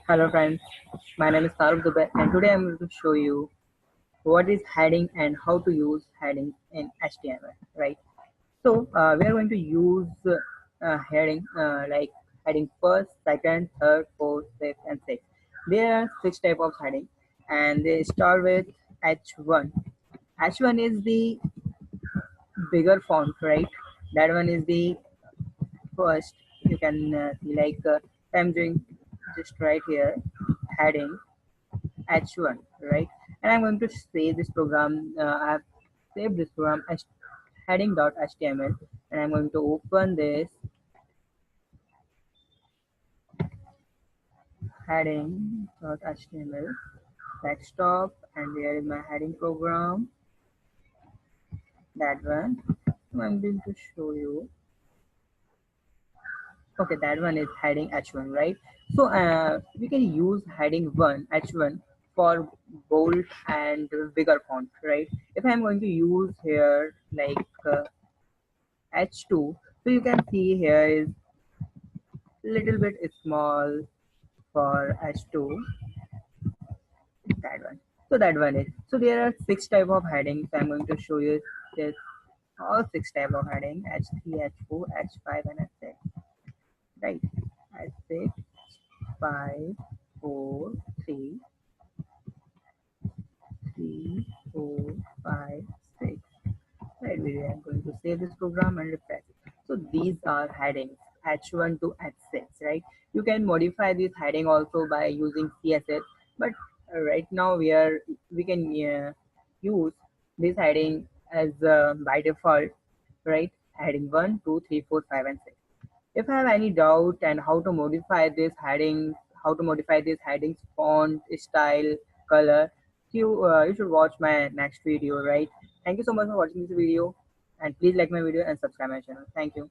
Hello friends, my name is Farooq Dubey and today I'm going to show you what is heading and how to use heading in HTML, right? So we are going to use heading like heading first, second, third, fourth, fifth and sixth. There are six type of heading and they start with H1. H1 is the bigger font, right? That one is the first. You can see I'm doing just right here heading H1, right? And I'm going to save this program. I've saved this program as heading.html, and I'm going to open this heading.html desktop, and there is my heading program. That one. So I'm going to show you. Okay, that one is heading H1, right? So we can use heading one H1 for bold and bigger font, right? If I'm going to use here H2, so you can see here is little bit small for H2. That one. So that one is. So there are six type of headings. I'm going to show you this all six type of heading: H3, H4, H5, and H6. Right? H6, 5, 4, 3, 3, 4, 5, 6. Right, we are going to save this program and refresh it. So these are headings H1 to H6, right? You can modify this heading also by using CSS, but right now we can use this heading as by default, right? Heading 1, 2, 3, 4, 5, and 6. If I have any doubt and how to modify this heading, how to modify this headings font, style, color, you should watch my next video, right? Thank you so much for watching this video, and please like my video and subscribe my channel. Thank you.